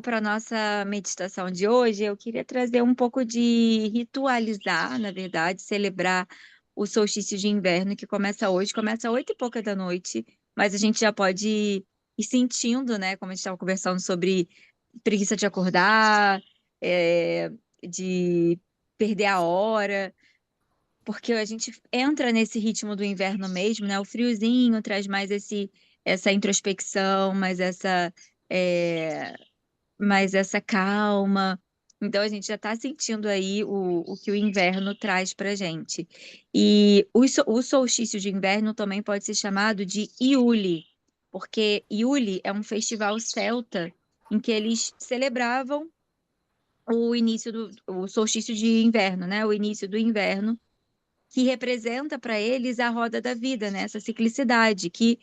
Para a nossa meditação de hoje, eu queria trazer um pouco de ritualizar, na verdade, celebrar o solstício de inverno que começa hoje, começa 8h pouca da noite, mas a gente já pode ir sentindo, né, como a gente estava conversando sobre preguiça de acordar, é, de perder a hora, porque a gente entra nesse ritmo do inverno mesmo, né? O friozinho traz mais essa introspecção, é, mais essa calma. Então a gente já está sentindo aí o que o inverno traz para gente. E o solstício de inverno também pode ser chamado de Iule, porque Iule é um festival celta em que eles celebravam o solstício de inverno, né? O início do inverno, que representa para eles a roda da vida, né? Essa ciclicidade, que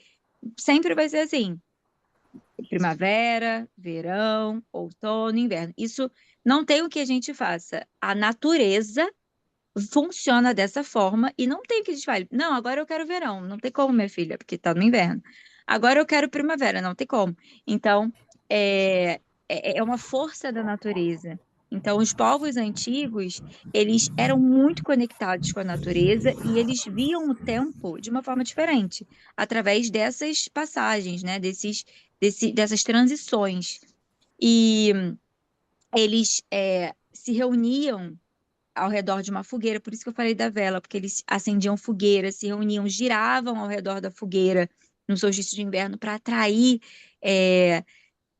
sempre vai ser assim: primavera, verão, outono, inverno. Isso não tem o que a gente faça. A natureza funciona dessa forma e não tem o que a gente fale. Não, agora eu quero verão. Não tem como, minha filha, porque está no inverno. Agora eu quero primavera. Não tem como. Então, é uma força da natureza. Então, os povos antigos, eles eram muito conectados com a natureza e eles viam o tempo de uma forma diferente, através dessas passagens, né? Dessas transições. E eles se reuniam ao redor de uma fogueira, por isso que eu falei da vela, porque eles acendiam fogueira, se reuniam, giravam ao redor da fogueira no solstício de inverno para atrair é,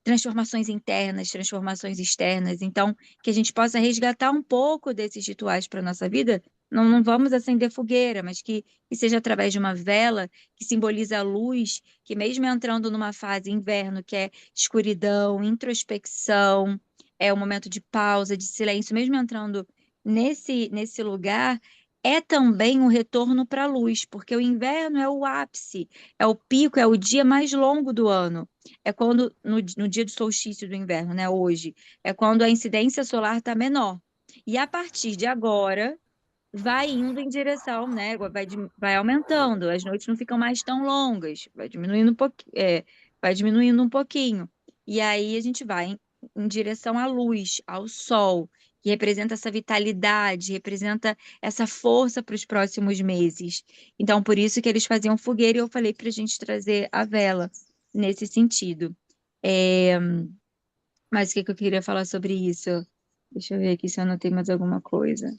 transformações internas, transformações externas. Então, que a gente possa resgatar um pouco desses rituais para a nossa vida. Não, não vamos acender fogueira, mas que seja através de uma vela que simboliza a luz, que mesmo entrando numa fase inverno, que é escuridão, introspecção, é um momento de pausa, de silêncio, mesmo entrando nesse lugar, é também um retorno para a luz, porque o inverno é o ápice, é o pico, é o dia mais longo do ano. É quando, no dia do solstício do inverno, né, hoje, é quando a incidência solar está menor. E a partir de agora, vai indo em direção, né, vai aumentando, as noites não ficam mais tão longas, vai diminuindo um pouquinho. E aí a gente vai em direção à luz, ao sol, que representa essa vitalidade, representa essa força para os próximos meses. Então, por isso que eles faziam fogueira e eu falei para a gente trazer a vela nesse sentido. É, mas o que que eu queria falar sobre isso? Deixa eu ver aqui se eu anotei mais alguma coisa.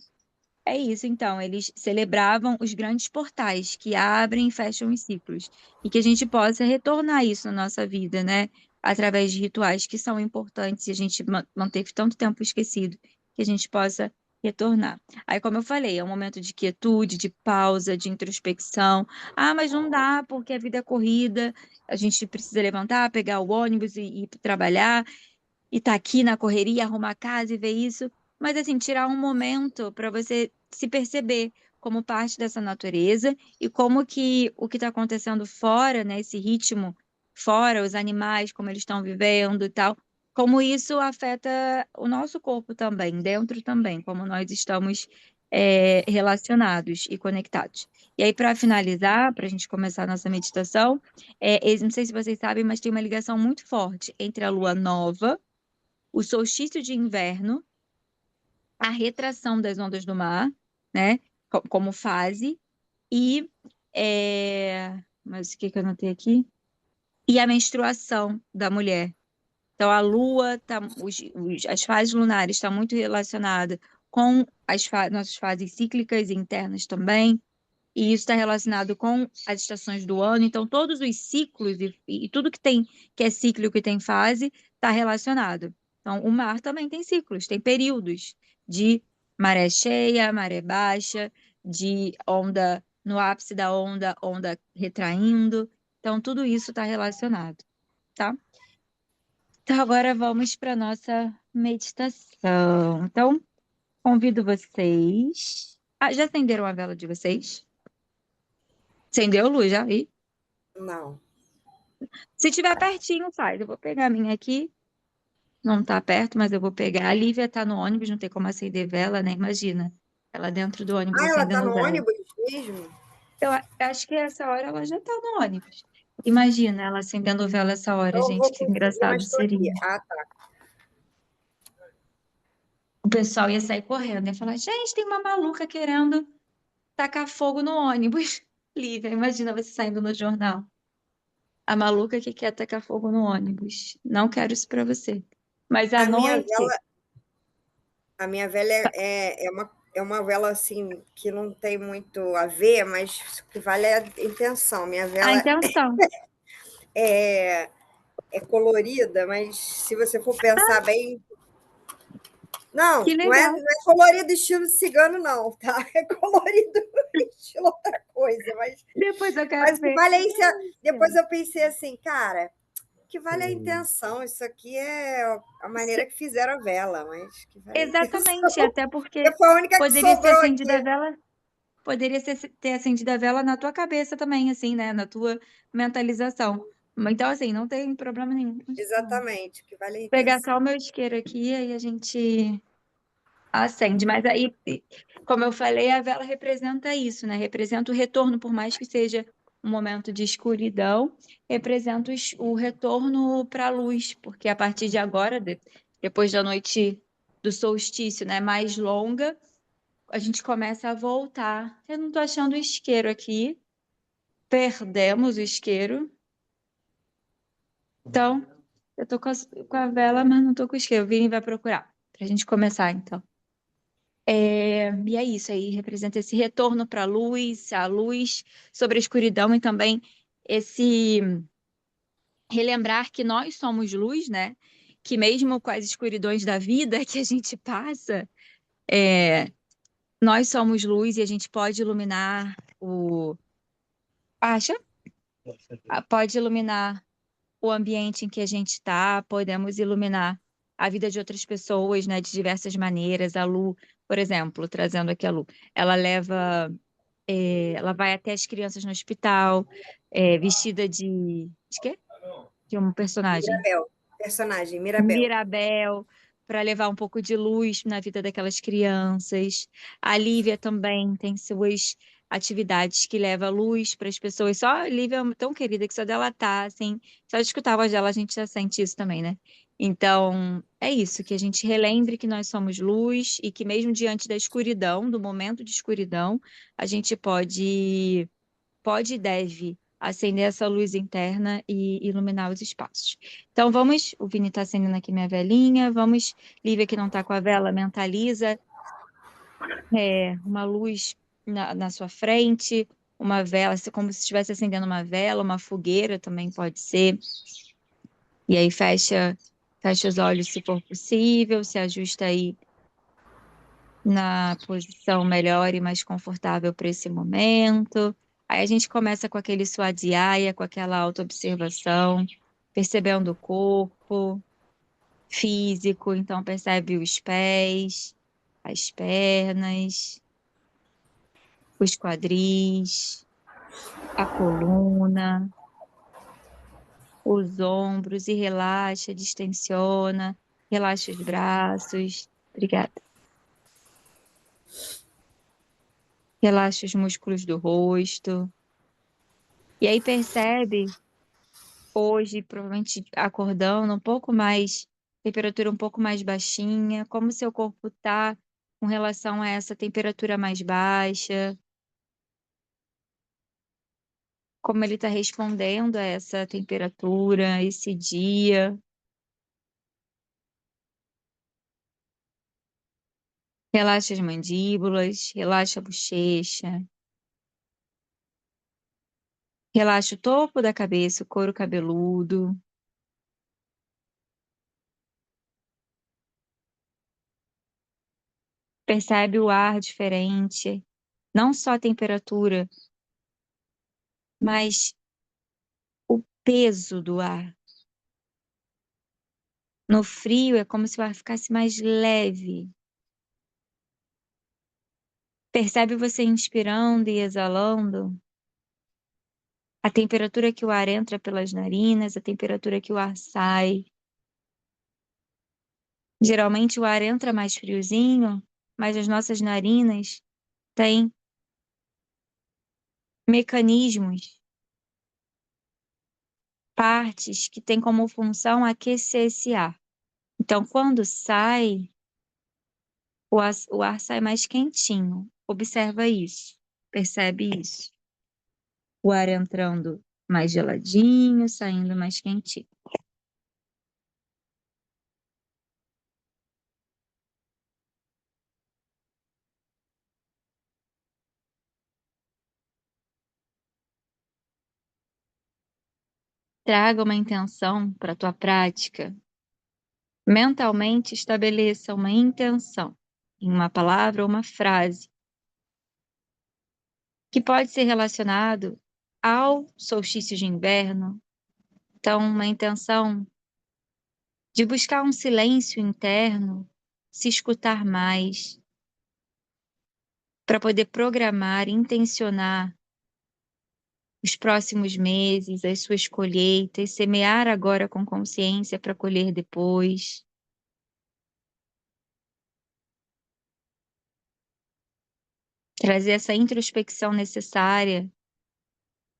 É isso, então, eles celebravam os grandes portais que abrem e fecham os ciclos, e que a gente possa retornar isso na nossa vida, né? Através de rituais que são importantes e a gente manteve tanto tempo esquecido, que a gente possa retornar. Aí, como eu falei, é um momento de quietude, de pausa, de introspecção. Ah, mas não dá, porque a vida é corrida, a gente precisa levantar, pegar o ônibus e ir trabalhar e tá aqui na correria, arrumar a casa e ver isso, mas assim, tirar um momento para você se perceber como parte dessa natureza e como que o que está acontecendo fora, né, esse ritmo fora, os animais, como eles estão vivendo e tal, como isso afeta o nosso corpo também, dentro também, como nós estamos relacionados e conectados. E aí, para finalizar, para a gente começar a nossa meditação, não sei se vocês sabem, mas tem uma ligação muito forte entre a lua nova, o solstício de inverno, a retração das ondas do mar, né, como fase, e mas o que que eu anotei aqui? E a menstruação da mulher. Então a lua tá, as fases lunares estão muito relacionadas com nossas fases cíclicas e internas também. E isso está relacionado com as estações do ano. Então, todos os ciclos e tudo que é cíclico, que tem fase, está relacionado. Então, o mar também tem ciclos, tem períodos de maré cheia, maré baixa, de onda no ápice da onda, onda retraindo. Então, tudo isso está relacionado, tá? Então, agora vamos para a nossa meditação. Então, convido vocês. Ah, já acenderam a vela de vocês? Acendeu a luz já? Ih. Não. Se tiver pertinho, faz. Eu vou pegar a minha aqui. Não tá perto, mas eu vou pegar. A Lívia tá no ônibus, não tem como acender vela, né? Imagina. Ela dentro do ônibus Ah, ela tá acendendo no vela. ônibus mesmo? Eu acho que essa hora ela já tá no ônibus. Imagina ela acendendo vela essa hora, Não gente, vou que conseguir, engraçado mas estou aqui. seria. Ah, tá. O pessoal ia sair correndo, ia falar, gente, tem uma maluca querendo tacar fogo no ônibus. Lívia, imagina você saindo no jornal. A maluca que quer tacar fogo no ônibus. Não quero isso pra você. Mas à A minha noite, vela, a minha vela é uma vela assim que não tem muito a ver, mas o que vale é a intenção. Minha a vela intenção. é, é colorida, mas se você for pensar bem, Que não é, legal. não é colorido estilo cigano, não, tá? É colorido estilo outra coisa, Depois eu quero mas o que ver. vale Que é isso. Depois delícia. eu pensei assim, cara, o que vale é a intenção. Isso aqui é a maneira que fizeram a vela, mas que vale a Exatamente, intenção. até porque Porque foi a única que poderia ser sobrou acendida a aqui. vela, poderia ter acendido a vela na tua cabeça também, assim, né? Na tua mentalização. Então, assim, não tem problema nenhum. Vou Exatamente, o que vale é a pegar intenção. só o meu isqueiro aqui e aí a gente acende. Mas aí, como eu falei, a vela representa isso, né? Representa o retorno, por mais que seja um momento de escuridão, representa o retorno para a luz, porque a partir de agora, depois da noite do solstício, né, mais longa, a gente começa a voltar. Eu não tô achando o isqueiro aqui. Perdemos o isqueiro. Então, eu tô com a vela, mas não tô com o isqueiro. O Vini vai procurar pra gente começar, então. E é isso aí, representa esse retorno para a luz sobre a escuridão e também esse relembrar que nós somos luz, né? Que mesmo com as escuridões da vida que a gente passa, é, nós somos luz e a gente pode iluminar o. Acha? Pode iluminar o ambiente em que a gente está, podemos iluminar a vida de outras pessoas, né, de diversas maneiras. A Lu, por exemplo, trazendo aqui a Lu, ela leva, ela vai até as crianças no hospital, vestida de quê? De um personagem. Mirabel, personagem, Mirabel. Mirabel, para levar um pouco de luz na vida daquelas crianças. A Lívia também tem suas atividades que levam luz para as pessoas. Só a Lívia é tão querida que só dela tá, assim, só de escutar a voz dela a gente já sente isso também, né? Então, é isso, que a gente relembre que nós somos luz e que mesmo diante da escuridão, do momento de escuridão, a gente pode e deve acender essa luz interna e iluminar os espaços. Então vamos, o Vini está acendendo aqui minha velinha, vamos, Lívia que não está com a vela, mentaliza uma luz na sua frente, uma vela, como se estivesse acendendo uma vela, uma fogueira também pode ser. E aí fecha os olhos se for possível, se ajusta aí na posição melhor e mais confortável para esse momento. Aí a gente começa com aquele suadiaia, com aquela autoobservação, percebendo o corpo físico, então percebe os pés, as pernas, os quadris, a coluna, os ombros e relaxa, distensiona, relaxa os braços. Obrigada. Relaxa os músculos do rosto. E aí percebe hoje, provavelmente acordando um pouco mais, temperatura um pouco mais baixinha, como seu corpo tá com relação a essa temperatura mais baixa, como ele está respondendo a essa temperatura, esse dia. Relaxa as mandíbulas, relaxa a bochecha, relaxa o topo da cabeça, o couro cabeludo. Percebe o ar diferente, não só a temperatura, mas o peso do ar. No frio é como se o ar ficasse mais leve. Percebe você inspirando e exalando? A temperatura que o ar entra pelas narinas, a temperatura que o ar sai. Geralmente o ar entra mais friozinho, mas as nossas narinas têm mecanismos partes que têm como função aquecer esse ar. Então, quando sai, o ar sai mais quentinho. Observa isso, percebe isso. O ar entrando mais geladinho, saindo mais quentinho. Traga uma intenção para a tua prática. Mentalmente estabeleça uma intenção em uma palavra ou uma frase que pode ser relacionado ao solstício de inverno. Então, uma intenção de buscar um silêncio interno, se escutar mais, para poder programar, intencionar os próximos meses, as suas colheitas, semear agora com consciência para colher depois. Trazer essa introspecção necessária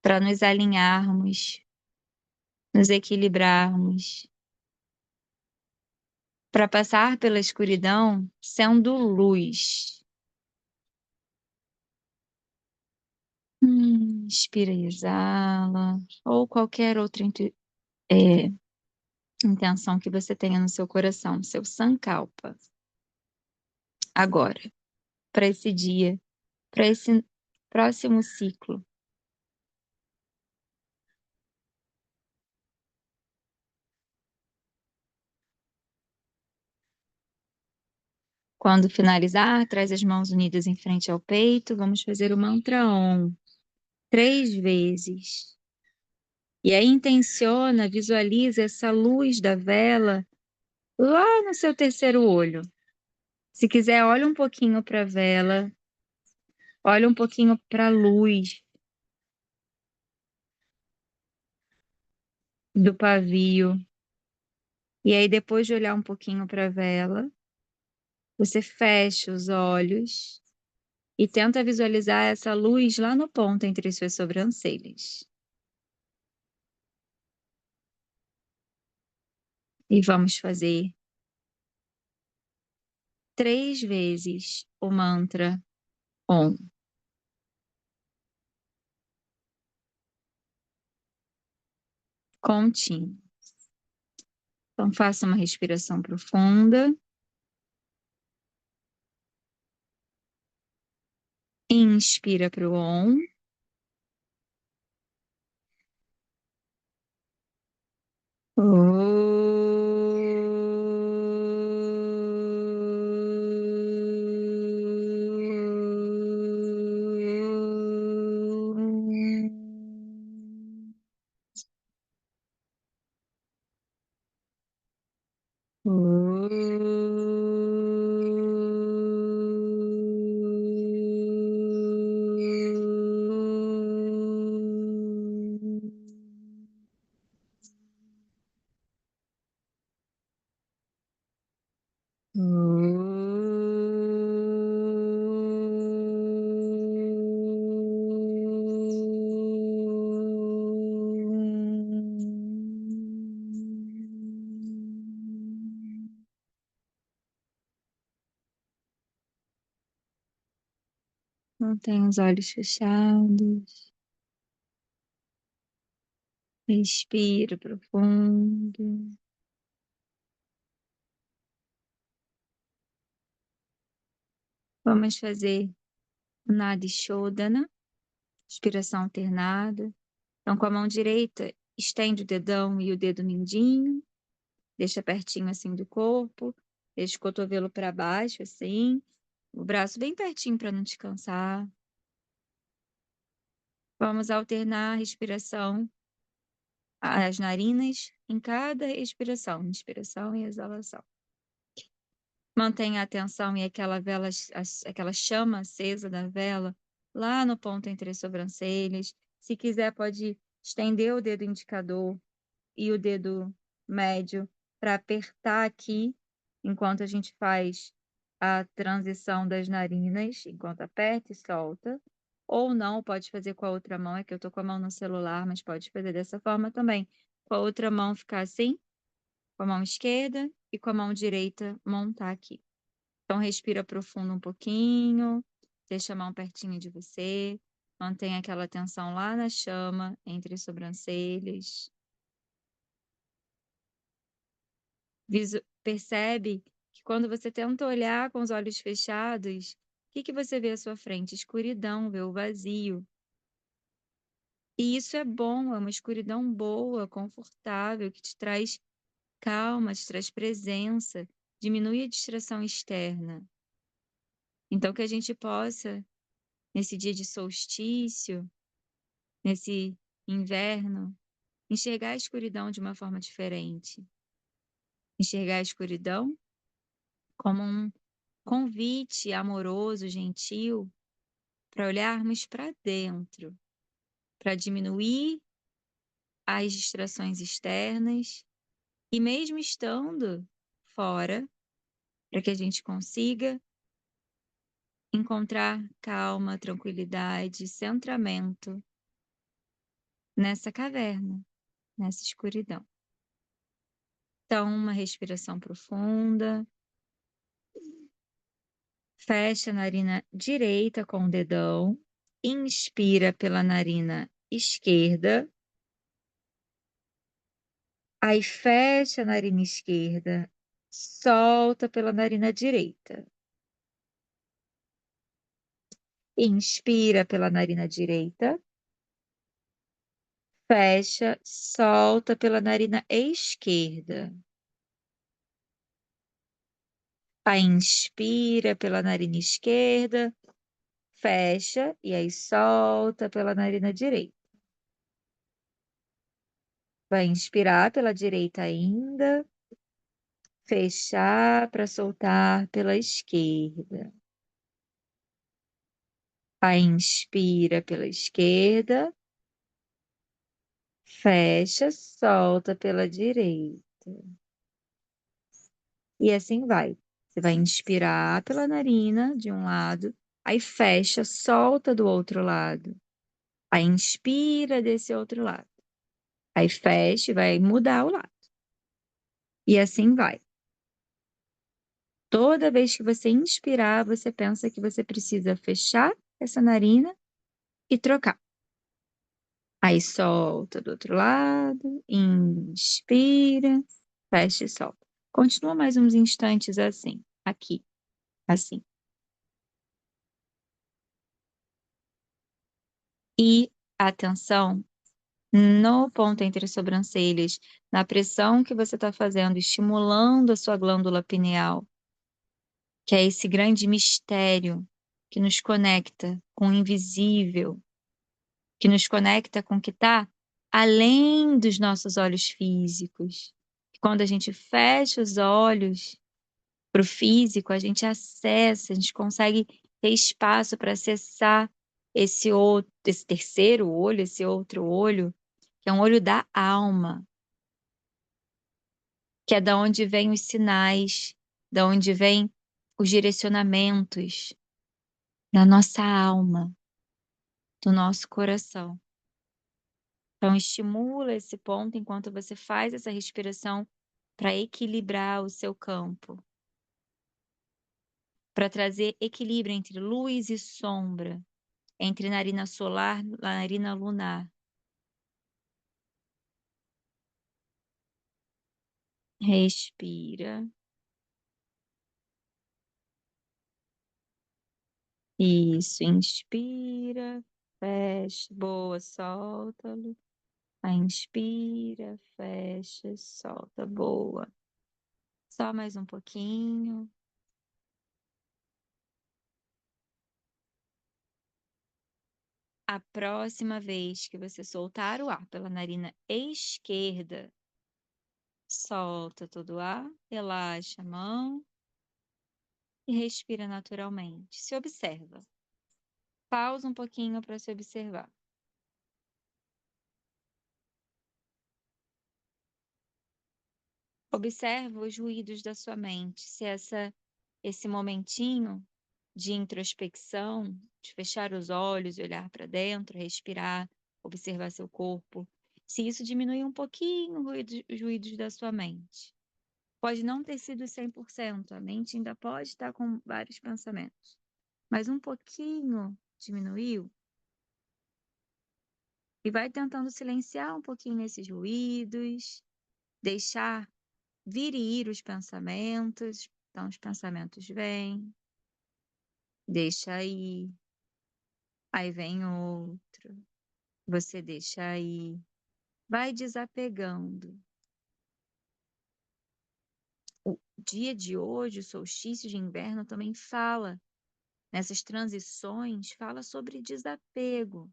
para nos alinharmos, nos equilibrarmos, para passar pela escuridão sendo luz. Inspira e exala, ou qualquer outra intenção que você tenha no seu coração, seu sankalpa. Agora, para esse dia, para esse próximo ciclo. Quando finalizar, traz as mãos unidas em frente ao peito. Vamos fazer o mantra Om 3 vezes. E aí intenciona, visualiza essa luz da vela lá no seu terceiro olho. Se quiser, olha um pouquinho para a vela, olha um pouquinho para a luz do pavio. E aí, depois de olhar um pouquinho para a vela, você fecha os olhos e tenta visualizar essa luz lá no ponto entre suas sobrancelhas. E vamos fazer 3 vezes o mantra Om. Contínuo. Então, faça uma respiração profunda. Inspira para o Om. Mantém os olhos fechados. Respira profundo. Vamos fazer o Nadi Shodhana, respiração alternada. Então, com a mão direita, estende o dedão e o dedo mindinho. Deixa pertinho assim do corpo. Deixa o cotovelo para baixo, assim. O braço bem pertinho para não te cansar. Vamos alternar a respiração, as narinas, em cada respiração. Inspiração e exalação. Mantenha a atenção e aquela vela, aquela chama acesa da vela lá no ponto entre as sobrancelhas. Se quiser, pode estender o dedo indicador e o dedo médio para apertar aqui, enquanto a gente faz a transição das narinas, enquanto aperta e solta. Ou não, pode fazer com a outra mão, é que eu tô com a mão no celular, mas pode fazer dessa forma também. com a outra mão ficar assim, com a mão esquerda e com a mão direita montar aqui. Então respira profundo um pouquinho, deixa a mão pertinho de você, mantém aquela tensão lá na chama, entre as sobrancelhas. Percebe que quando você tenta olhar com os olhos fechados, o que você vê à sua frente? Escuridão, vê o vazio. E isso é bom, é uma escuridão boa, confortável, que te traz calma, te traz presença, diminui a distração externa. Então, que a gente possa, nesse dia de solstício, nesse inverno, enxergar a escuridão de uma forma diferente. Enxergar a escuridão como um convite amoroso, gentil, para olharmos para dentro, para diminuir as distrações externas e mesmo estando fora, para que a gente consiga encontrar calma, tranquilidade, centramento nessa caverna, nessa escuridão. Então, uma respiração profunda. Fecha a narina direita com o dedão. Inspira pela narina esquerda. Aí fecha a narina esquerda. Solta pela narina direita. Inspira pela narina direita. Fecha, solta pela narina esquerda. Aí inspira pela narina esquerda, fecha e aí solta pela narina direita. Vai inspirar pela direita ainda, fechar para soltar pela esquerda. Aí inspira pela esquerda, fecha, solta pela direita. E assim vai. Você vai inspirar pela narina de um lado, aí fecha, solta do outro lado. Aí inspira desse outro lado. Aí fecha e vai mudar o lado. E assim vai. Toda vez que você inspirar, você pensa que você precisa fechar essa narina e trocar. Aí solta do outro lado, inspira, fecha e solta. Continua mais uns instantes assim, aqui, assim. E atenção no ponto entre as sobrancelhas, na pressão que você está fazendo, estimulando a sua glândula pineal, que é esse grande mistério que nos conecta com o invisível, que nos conecta com o que está além dos nossos olhos físicos. Quando a gente fecha os olhos para o físico, a gente acessa, a gente consegue ter espaço para acessar esse outro, esse terceiro olho, esse outro olho, que é um olho da alma, que é da onde vêm os sinais, da onde vêm os direcionamentos da nossa alma, do nosso coração. Então, estimula esse ponto enquanto você faz essa respiração para equilibrar o seu campo, para trazer equilíbrio entre luz e sombra, entre narina solar e narina lunar. Respira. Isso, inspira, fecha, boa, solta. Aí inspira, fecha, solta, boa. Só mais um pouquinho. A próxima vez que você soltar o ar pela narina esquerda, solta todo o ar, relaxa a mão e respira naturalmente. Se observa. Pausa um pouquinho para se observar. Observa os ruídos da sua mente. Se esse momentinho de introspecção, de fechar os olhos e olhar para dentro, respirar, observar seu corpo, Se isso diminuir um pouquinho os ruídos da sua mente. Pode não ter sido 100%, a mente ainda pode estar com vários pensamentos. Mas um pouquinho diminuiu, e vai tentando silenciar um pouquinho esses ruídos, deixar vir e ir os pensamentos. Então, os pensamentos vêm, deixa aí vem outro, você deixa aí, vai desapegando. O dia de hoje, o solstício de inverno, também fala, nessas transições, fala sobre desapego.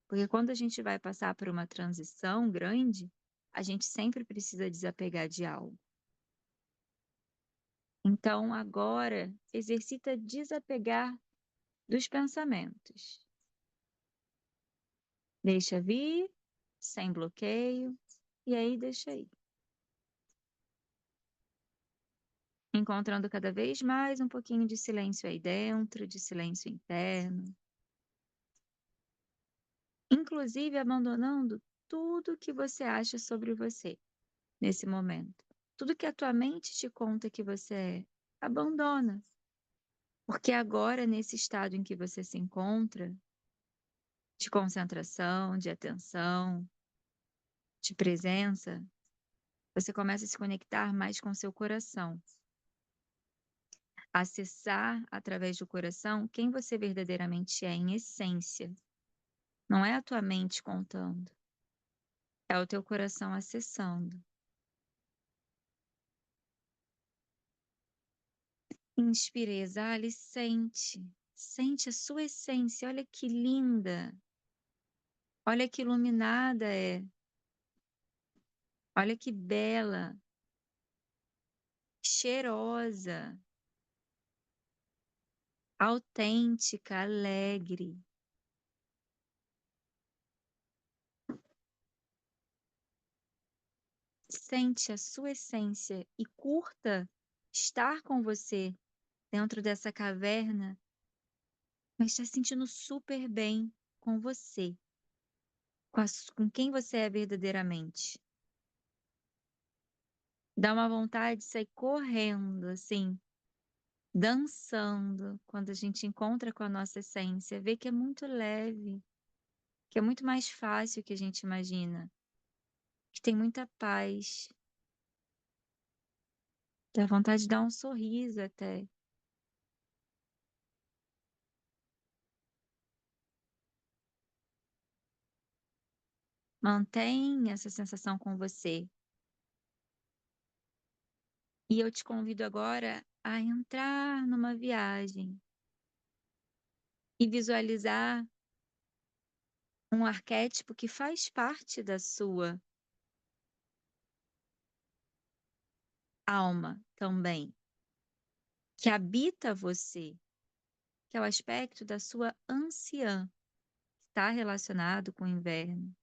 Porque quando a gente vai passar por uma transição grande, a gente sempre precisa desapegar de algo. Então, agora, exercita desapegar dos pensamentos. Deixa vir, sem bloqueio, e aí deixa ir. Encontrando cada vez mais um pouquinho de silêncio aí dentro, de silêncio interno. Inclusive abandonando tudo que você acha sobre você nesse momento. Tudo que a tua mente te conta que você é, abandona. Porque agora, nesse estado em que você se encontra, de concentração, de atenção, de presença, você começa a se conectar mais com seu coração. Acessar através do coração quem você verdadeiramente é em essência. Não é a tua mente contando, é o teu coração acessando. Inspira, exala e sente. Sente a sua essência. Olha que linda. Olha que iluminada é. Olha que bela. Cheirosa. Autêntica, alegre. Sente a sua essência e curta estar com você dentro dessa caverna, mas está sentindo super bem com você, com quem você é verdadeiramente. Dá uma vontade de sair correndo, assim, dançando, quando a gente encontra com a nossa essência, vê que é muito leve, que é muito mais fácil que a gente imagina, que tem muita paz. Dá vontade de dar um sorriso até. Mantém essa sensação com você. E eu te convido agora a entrar numa viagem e visualizar um arquétipo que faz parte da sua alma também, que habita você, que é o aspecto da sua anciã, que está relacionado com o inverno,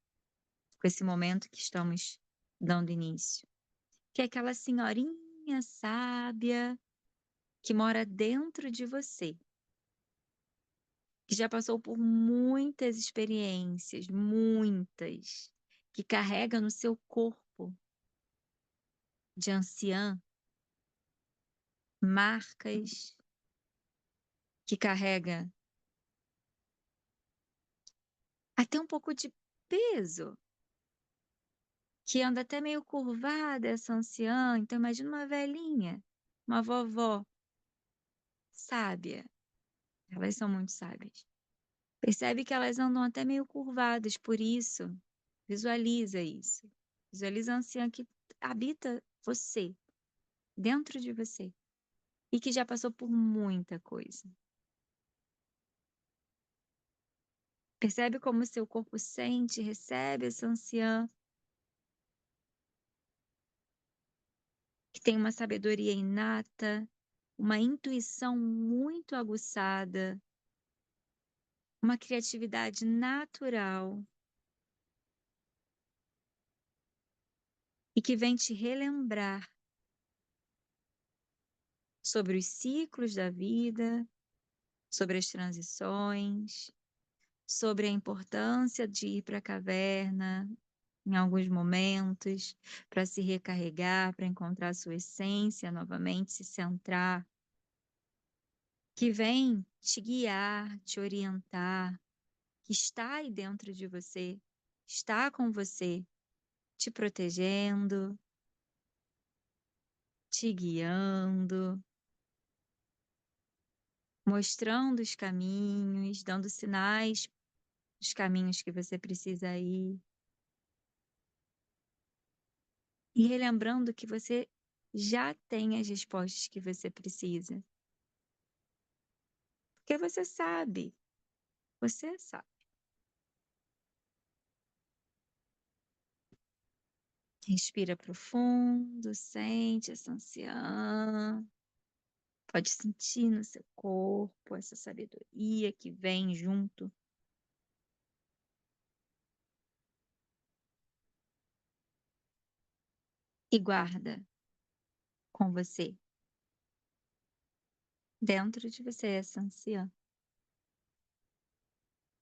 com esse momento que estamos dando início, que é aquela senhorinha sábia que mora dentro de você, que já passou por muitas experiências, muitas, que carrega no seu corpo de anciã marcas, que carrega até um pouco de peso, que anda até meio curvada essa anciã. Então imagina uma velhinha, uma vovó sábia. Elas são muito sábias. Percebe que elas andam até meio curvadas, por isso, visualiza isso. Visualiza a anciã que habita você, dentro de você, e que já passou por muita coisa. Percebe como o seu corpo sente, recebe essa anciã, que tem uma sabedoria inata, uma intuição muito aguçada, uma criatividade natural e que vem te relembrar sobre os ciclos da vida, sobre as transições, sobre a importância de ir para a caverna, em alguns momentos, para se recarregar, para encontrar sua essência novamente, se centrar, que vem te guiar, te orientar, que está aí dentro de você, está com você, te protegendo, te guiando, mostrando os caminhos, dando sinais dos caminhos que você precisa ir. E relembrando que você já tem as respostas que você precisa. Porque você sabe, você sabe. Respira profundo, sente essa anciã. Pode sentir no seu corpo essa sabedoria que vem junto. E guarda com você, dentro de você, essa anciã.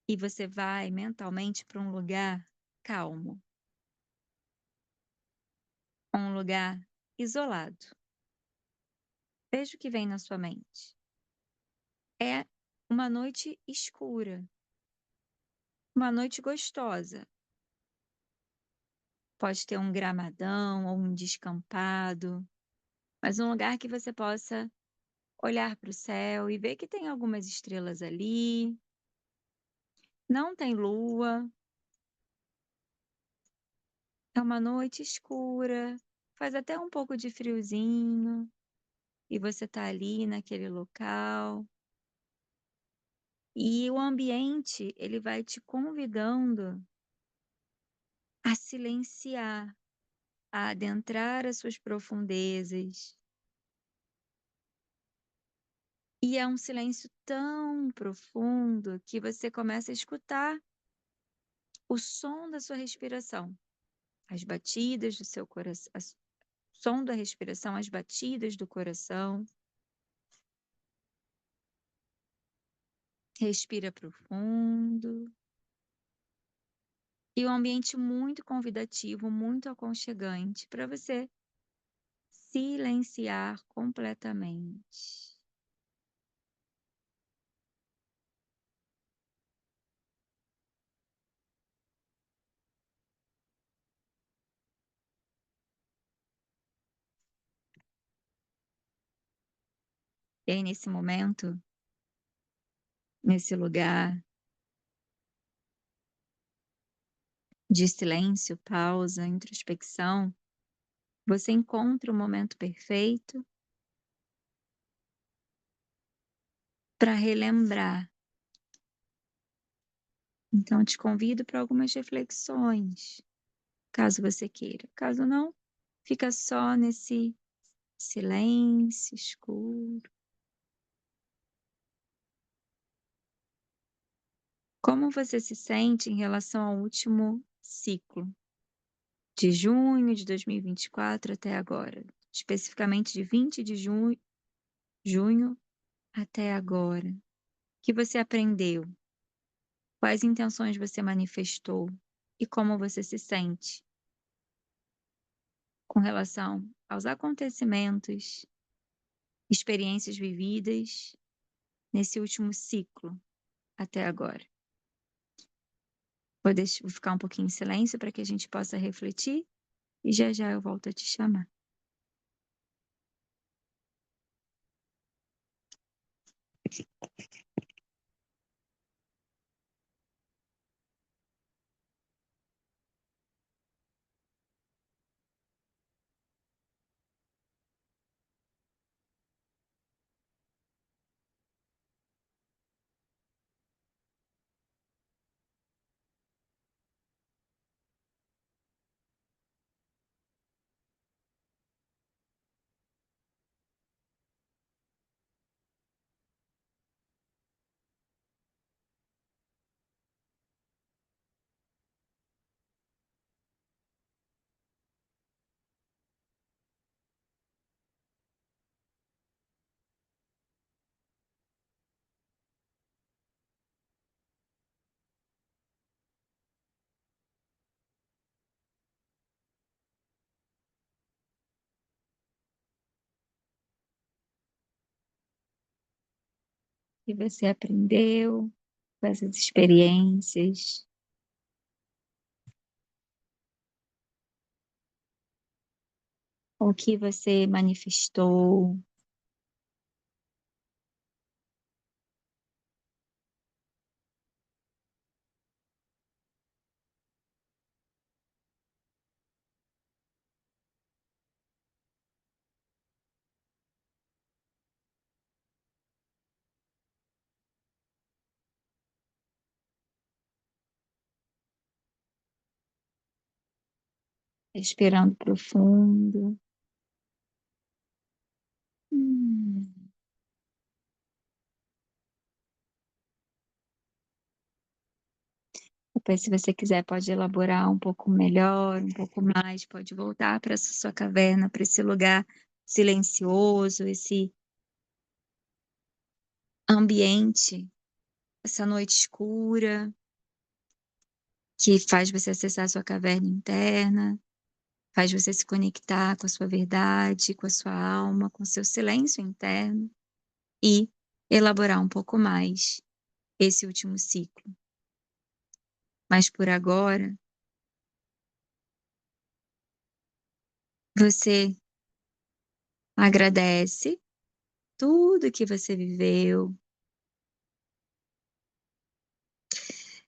E você vai mentalmente para um lugar calmo, um lugar isolado. Veja o que vem na sua mente. É uma noite escura, uma noite gostosa. Pode ter um gramadão ou um descampado, mas um lugar que você possa olhar para o céu e ver que tem algumas estrelas ali. Não tem lua, é uma noite escura, faz até um pouco de friozinho, e você está ali naquele local. E o ambiente, ele vai te convidando a silenciar, a adentrar as suas profundezas. E é um silêncio tão profundo que você começa a escutar o som da sua respiração, as batidas do seu coração, o som da respiração, as batidas do coração. Respira profundo. E um ambiente muito convidativo, muito aconchegante para você silenciar completamente. E aí, nesse momento, nesse lugar de silêncio, pausa, introspecção, você encontra o momento perfeito para relembrar. Então, te convido para algumas reflexões, caso você queira. Caso não, fica só nesse silêncio escuro. Como você se sente em relação ao último ciclo, de junho de 2024 até agora? Especificamente de 20 de junho até agora. O que você aprendeu? Quais intenções você manifestou? E como você se sente com relação aos acontecimentos, experiências vividas nesse último ciclo até agora? Vou ficar um pouquinho em silêncio para que a gente possa refletir e já já eu volto a te chamar. que você aprendeu com essas experiências? O que você manifestou? Respirando profundo. Hum. Depois, se você quiser, pode elaborar um pouco melhor, um pouco mais, pode voltar para essa sua caverna, para esse lugar silencioso, esse ambiente, essa noite escura que faz você acessar a sua caverna interna, faz você se conectar com a sua verdade, com a sua alma, com o seu silêncio interno e elaborar um pouco mais esse último ciclo. Mas por agora, você agradece tudo que você viveu.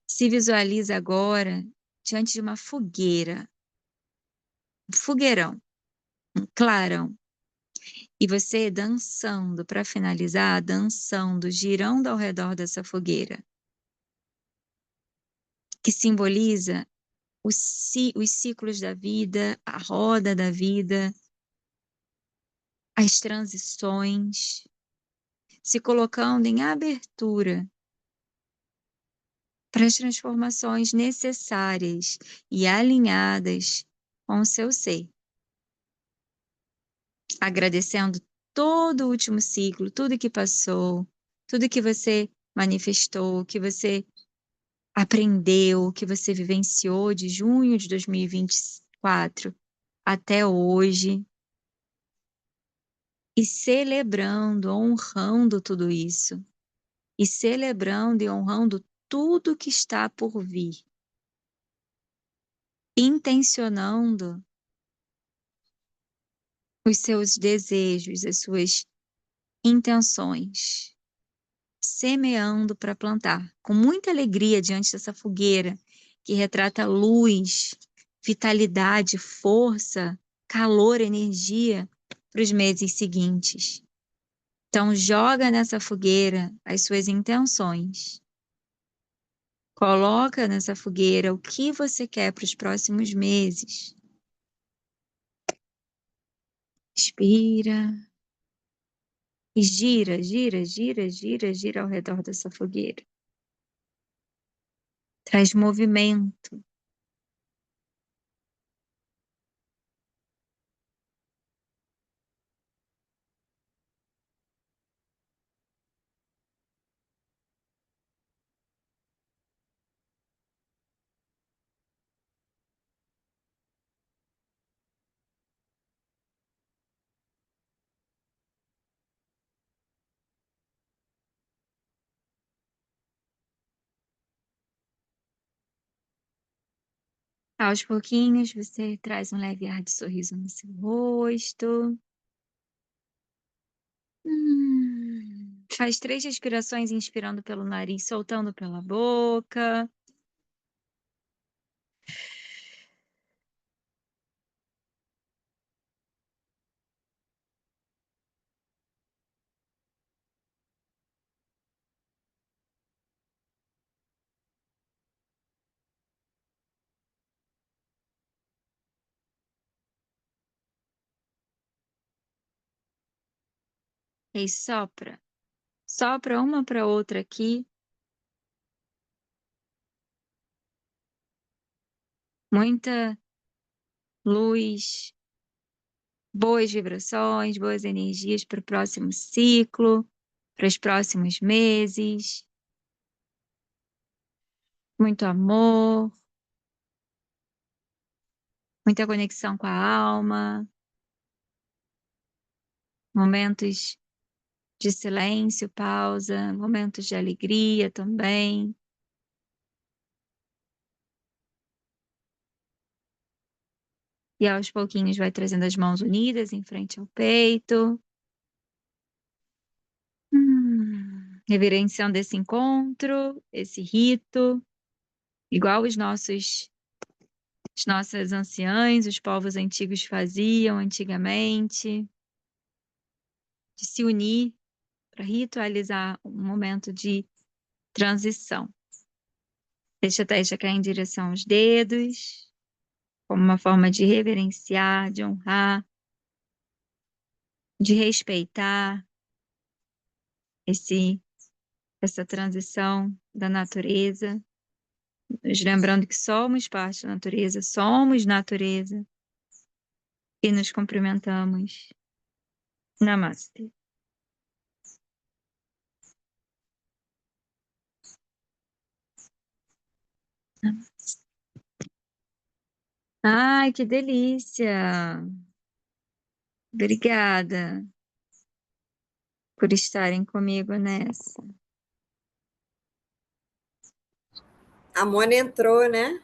Se visualiza agora diante de uma fogueira, um fogueirão, um clarão. E você dançando, para finalizar, dançando, girando ao redor dessa fogueira, que simboliza os ciclos da vida, a roda da vida, as transições, se colocando em abertura para as transformações necessárias e alinhadas com o seu ser. Agradecendo todo o último ciclo, tudo que passou, tudo que você manifestou, que você aprendeu, que você vivenciou de junho de 2024 até hoje, e celebrando, honrando tudo isso, e celebrando e honrando tudo que está por vir, intencionando os seus desejos, as suas intenções, semeando para plantar, com muita alegria diante dessa fogueira que retrata luz, vitalidade, força, calor, energia para os meses seguintes. Então, joga nessa fogueira as suas intenções. Coloca nessa fogueira o que você quer para os próximos meses. Inspira e gira, gira, gira, gira, gira ao redor dessa fogueira. Traz movimento. Aos pouquinhos, você traz um leve ar de sorriso no seu rosto. Faz 3 respirações, inspirando pelo nariz, soltando pela boca. E sopra. Sopra uma para outra aqui. Muita luz, boas vibrações, boas energias para o próximo ciclo, para os próximos meses. Muito amor, muita conexão com a alma, momentos de silêncio, pausa, momentos de alegria também. E aos pouquinhos vai trazendo as mãos unidas em frente ao peito. Reverenciando esse encontro, esse rito, igual os nossos anciãos, os povos antigos faziam antigamente, de se unir para ritualizar um momento de transição. Deixa a testa cair em direção aos dedos, como uma forma de reverenciar, de honrar, de respeitar essa transição da natureza, nos lembrando que somos parte da natureza, somos natureza e nos cumprimentamos. Namastê. Ai, que delícia! Obrigada por estarem comigo nessa. A Mona entrou, né?